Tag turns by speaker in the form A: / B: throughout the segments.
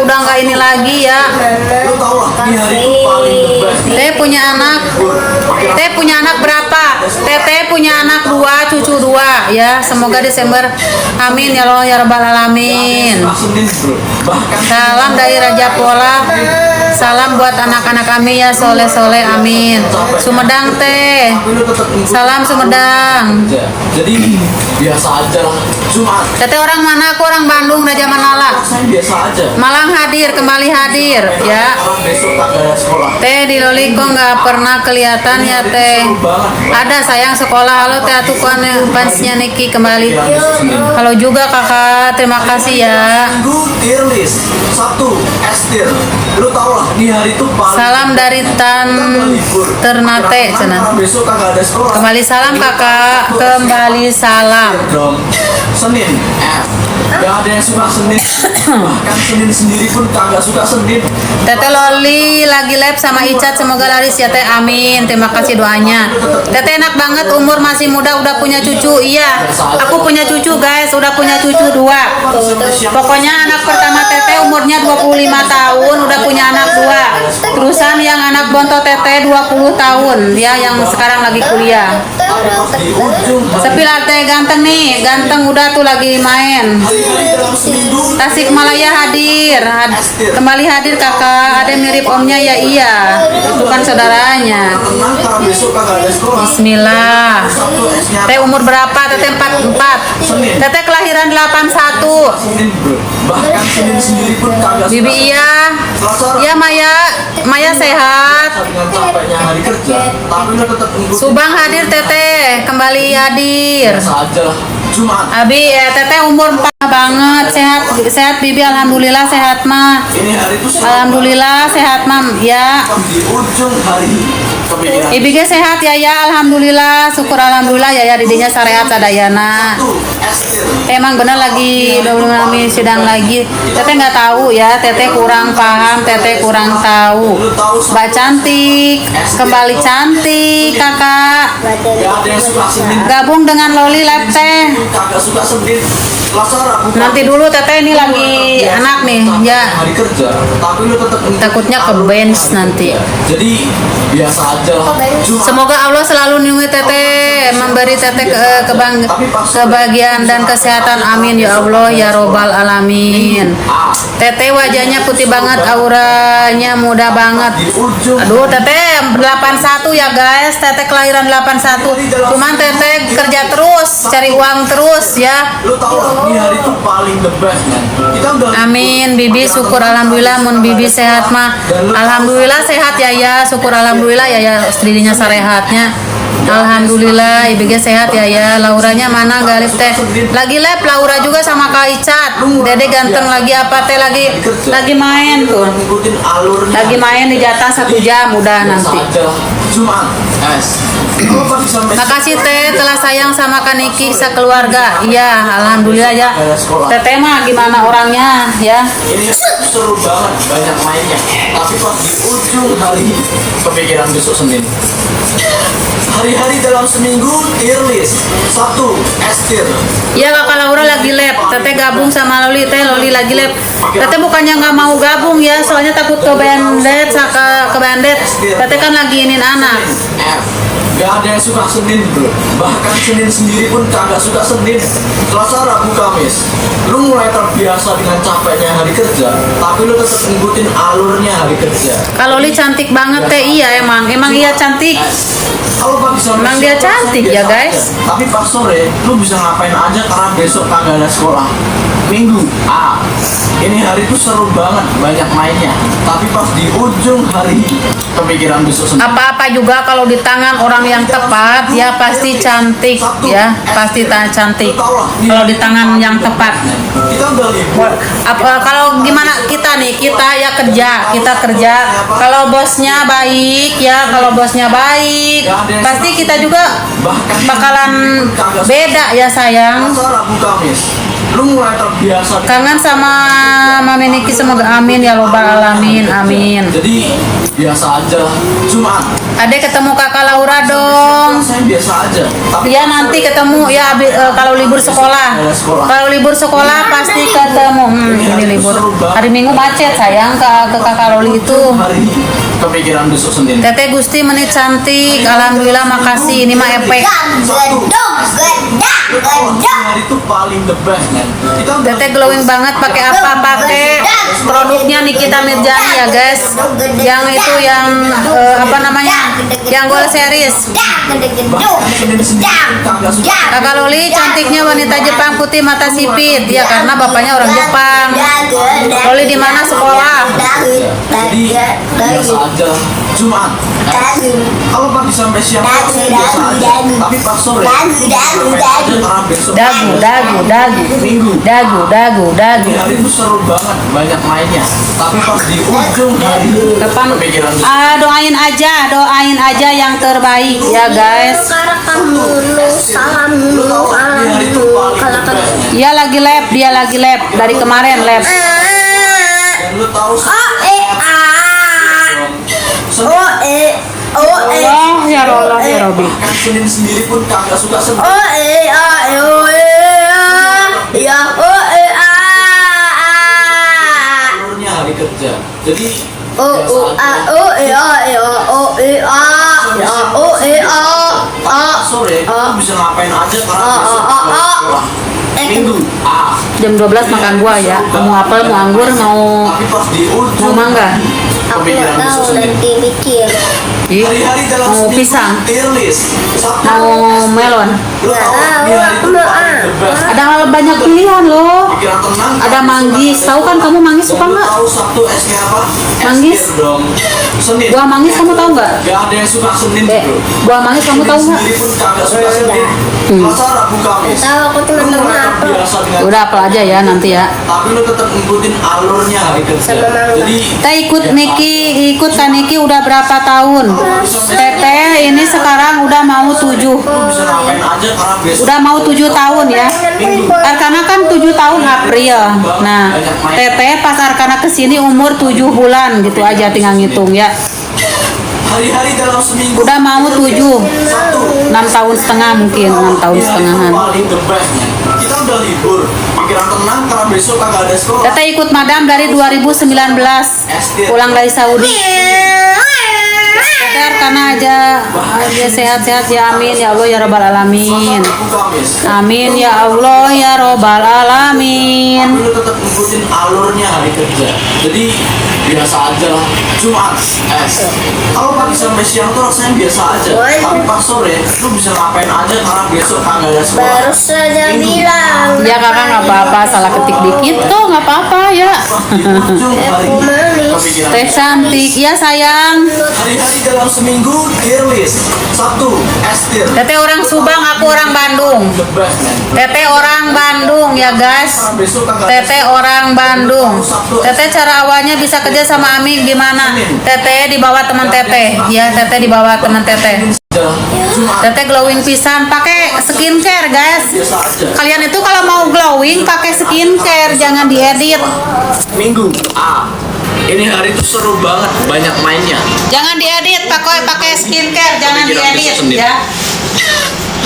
A: udah nggak ini lagi ya. Teh punya anak berapa? Teteh punya anak 2, cucu 2 ya. Semoga Desember, amin ya Allah ya Rabbal Alamin. Salam dari Raja Pola. Salam buat anak-anak kami ya, soleh-soleh, amin. Sumedang teh. Salam Sumedang.
B: Jadi biasa aja lah.
A: Teteh orang mana? Aku orang Bandung, Raja Manala.
B: Biasa aja.
A: Malang hadir, kembali hadir ya.
B: Besok tak ada sekolah.
A: Teh di Loli kok nggak pernah kelihatan ya teh. Ada sayang sekolah. Halo teh atukan fansnya Niki kembali. Halo juga kakak, terima kasih ya.
B: Tier list 1 Estir. Lu tau lah di hari itu
A: Salam dari Ternate cenah.
B: Besok kagak ada sekolah.
A: Kembali salam kakak, kembali salam.
B: Senin F. Gak ada yang suka Senin. Bahkan Senin sendiri pun kagak suka Senin.
A: Teteh Loli lagi live sama Icat, semoga laris ya teh, amin. Terima kasih doanya. Teteh enak banget, umur masih muda udah punya cucu. Iya, aku punya cucu guys, udah punya cucu 2. Pokoknya anak pertama teteh umurnya 25 tahun, udah punya anak 2. Terusan yang anak bontot teteh 20 tahun, ya yang sekarang lagi kuliah. Sepi lah teh, ganteng nih, ganteng udah tuh lagi main. Tasikmalaya hadir, kembali hadir kakak. Ada mirip omnya ya, iya, itu kan saudaranya. Bismillah. Teh umur berapa? Teteh 44. Teteh kelahiran 81. Bibi iya. Ya Maya sehat. Subang hadir teteh, kembali hadir. Abi teteh umur 4 banget, sehat Bibi, alhamdulillah sehat mah. Alhamdulillah sehat mam ya. Ibi ge sehat ya ya, alhamdulillah, syukur alhamdulillah ya ya, didinya sarehat sadayana. Emang bener lagi udah sidang lagi. Teteh nggak tahu ya, teteh kurang paham, teteh kurang tahu. Mbak cantik, kembali cantik kakak. Gabung dengan Loli live teh. Nanti dulu teteh ini lagi anak nih ya. Takutnya ke bench nanti.
B: Jadi biasa aja lah.
A: Semoga Allah selalu lindungi teteh, memberi teteh kebahagiaan dan kesehatan, amin ya Allah ya Robbal Alamin. Teteh wajahnya putih banget, auranya muda banget. Aduh teteh 81 ya guys, teteh kelahiran 81. Cuman teteh kerja terus, cari uang terus ya. Amin Bibi, syukur alhamdulillah. Mun Bibi sehat mah alhamdulillah sehat ya ya, syukur alhamdulillah ya ya, dirinya sarehatnya. Alhamdulillah Ibu sehat ya ya. Lauranya mana galip teh? Lagi live Laura juga sama Kak Icat. Dede ganteng lagi apa teh, lagi main tuh. Lagi main di jatah 1 jam udah nanti. Makasih teh telah sayang sama Kak Niki sekeluarga. Iya, alhamdulillah ya. Teteh mah gimana orangnya ya?
B: Ini seru banget, banyak mainnya. Tapi pas di ujung hari kepikiran besok Senin. Hari-hari dalam seminggu tier list 1 Estir.
A: Iya kakak Laura lagi lab. Teteh gabung sama Loli, teh Loli lagi lab. Teteh bukannya nggak mau gabung ya, soalnya takut ke bandet, ke bandet. Teteh kan lagi inin anak.
B: Gak ada yang suka Senin bro. Bahkan Senin sendiri pun kagak suka Senin. Selasa, Rabu, Kamis. Lu mulai terbiasa dengan capeknya hari kerja, tapi lu tetap ngikutin alurnya hari kerja.
A: Kalau Loli cantik banget teh, iya emang iya cantik.
B: Kalau pagi sore
A: emang dia cantik ya guys.
B: Tapi pas sore lu bisa ngapain aja karena besok kagak ada sekolah. Minggu ini hari itu seru banget, banyak mainnya. Tapi pas di ujung hari kepikiran besok Senin.
A: Apa-apa juga kalau di tangan orang yang tepat ya pasti cantik ya, pasti cantik kalau di tangan yang tepat. Kalau gimana kita nih, kita ya kerja. Kalau bosnya baik ya, kalau bosnya baik pasti kita juga bakalan beda ya sayang.
B: Lu mulai terbiasa.
A: Kangen sama Mami Niki, semoga amin ya Robbal Alamin, amin.
B: Jadi biasa aja lah. Cuma
A: Adek ketemu kakak Laura dong.
B: Saya biasa aja. Tapi
A: ya nanti ketemu ya kalau libur sekolah. Kalau libur sekolah pasti ketemu. Ini libur. Hari Minggu macet sayang ke Kakak Loli itu.
B: Hari ini kepikiran besok Senin.
A: Teteh Gusti menit cantik, alhamdulillah makasih. Ini mah efek.
B: Hari itu paling the best man. Kita udah
A: Teteh glowing banget pakai apa? Pakai produknya Nikita Mirjani ya guys. Yang itu yang apa namanya? Yang Gold Series.
B: bahkan Senin sendiri kagak suka.
A: Kakak Loli cantiknya wanita Jepang putih mata sipit. Ya karena bapaknya orang Jepang. Loli di mana sekolah?
B: Jadi biasa aja. Jumat. Kalau pagi sampai siang saya biasa aja. Tapi pas sore karena besok Minggu.
A: Dagu.
B: Di hari itu seru banget, banyak mainnya. Tapi pas di ujung hari
A: Kapan?
B: kepikiran
A: Doain aja yang terbaik ya guys.
B: di hari itu paling the best.
A: Dia lagi lab dari kemarin lab.
B: Dan lu tahu
A: Oh ya Allah ya Robi.
B: bahkan Senin sendiri pun kagak suka Senin. Alurnya hari kerja. Jadi sore lu bisa ngapain aja karena besok sekolah. Minggu
A: Jam 12 makan buah ya. Mau apel, mau anggur, mau
B: tapi pas di ujung
A: mangga.
B: kepikiran besok Senin.
A: Ih,
B: Hari-hari dalam
A: mau
B: seminggu
A: pisang,
B: tier list. Sabtu,
A: mau melon.
B: lu tahu di hari itu paling the best.
A: Ada banyak pilihan loh.
B: Pikiran tenang.
A: Ada manggis. Tahu kan kamu manggis suka
B: Dan lu
A: nggak?
B: tahu Sabtu esnya apa? Es
A: Manggis?
B: tier dong. Senin.
A: Buah manggis kamu tahu nggak?
B: Gak ada yang suka Senin bro.
A: Buah manggis kamu tahu nggak?
B: Sendiri pun kagak suka Senin. Selasa, Rabu, Kamis. Lu mulai terbiasa dengan
A: Udah apel aja ya nanti ya.
B: tapi lu tetap ngikutin alurnya hari kerja. Jadi
A: Kita ikut Kak Niki udah berapa tahun? Teteh ini sekarang udah mau 7.
B: lu bisa ngapain aja karena besok
A: Udah mau 7 tahun ya. Arkana kan 7 tahun April. Nah, Teteh pas Arkana kesini umur 7 bulan gitu aja tinggal ngitung ya.
B: hari-hari dalam seminggu
A: Udah mau 7.
B: Sabtu
A: 6 tahun setengah mungkin, 6 tahun
B: di hari itu
A: setengahan.
B: paling the best man. Kita udah libur, pikiran tenang karena besok kagak ada sekolah.
A: Teteh ikut madam dari 2019 pulang dari Saudi. Teteh Arkana aja sehat-sehat ya amin ya Allah ya Rabbal alamin.
B: Rabu, Kamis.
A: Amin ya Allah ya Rabbal alamin.
B: Tapi lu tetap ngikutin alurnya hari kerja. Jadi biasa aja lah. Jumat kalau pagi sampai siang tuh rasanya biasa aja. Tapi pas sore lu bisa ngapain aja karena besok kagak ada sekolah.
C: Baru saja bilang.
A: Ya kakak nggak apa-apa, salah ketik dikit kok nggak apa-apa ya.
B: Pas di ujung hari kepikiran
A: Teh cantik ya sayang.
B: hari-hari dalam seminggu tier list. Sabtu es tier.
A: Teteh orang Subang, aku orang Bandung.
B: The best man.
A: Teteh orang Bandung ya guys.
B: Karena besok kagak ada
A: Teteh orang Bandung. Teteh cara awalnya bisa kerja sama Ami gimana? Teteh dibawa teman Teteh. Ya Teteh dibawa teman Teteh.
B: Jumat
A: Teteh glowing pisan, pakai skincare guys.
B: biasa aja.
A: Kalian itu kalau mau glowing pakai skincare, jangan diedit.
B: Minggu ini hari itu seru banget, banyak mainnya.
A: Jangan diedit, pakai skincare, jangan
B: Kepikiran
A: diedit
B: besok Senin.
A: ya.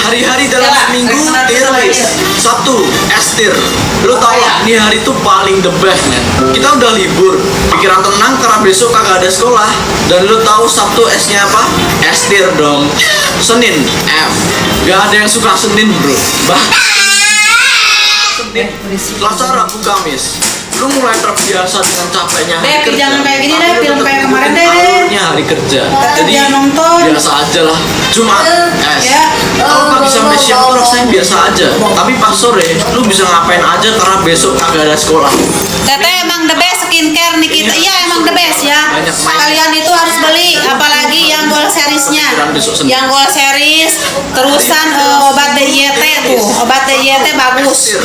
B: Hari-hari dalam
A: Coba,
B: seminggu
A: rekomendasi
B: tier
A: lain.
B: list. Sabtu es tier. Lu tau lah, ini hari itu paling the best man. Kita udah libur, pikiran tenang karena besok kagak ada sekolah. Dan lu tahu Sabtu esnya apa? Es tier dong. Senin F. Gak ada yang suka Senin bro. Senin, Selasa, Rabu, Kamis. Lu mulai terbiasa dengan capeknya hari
A: Beb,
B: kerja.
A: jangan kayak gini
B: Tapi
A: deh,
B: lu
A: film
B: tetap
A: kayak kemarin
B: ngikutin
A: deh.
B: alurnya hari kerja. Jadi
A: jangan nonton.
B: biasa aja lah. Jumat es.
A: Ya.
B: Kalau pagi sampai siang tuh rasanya biasa aja. Tapi pas sore lu bisa ngapain aja karena besok kagak ada sekolah.
A: Teteh emang the best skincare nih kita. Iya emang the best ya. Kalian itu harus beli, apalagi yang Gold Seriesnya. Yang Gold Series, terusan obat DYT tuh, obat DYT bagus.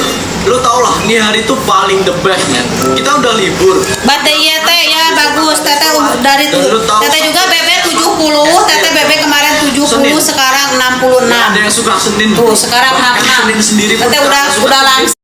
B: Lu tau lah, ini hari tuh paling the best man. Kita udah libur.
A: Obat DYT ya bagus. Teteh dari Teteh juga BB 70, Teteh BB kemarin 70, sekarang 66.
B: Ada yang suka Senin.
A: Tuh sekarang
B: Bahkan
A: 66.
B: Senin sendiri pun
A: Teteh
B: kagak suka
A: udah
B: Senin.
A: langsung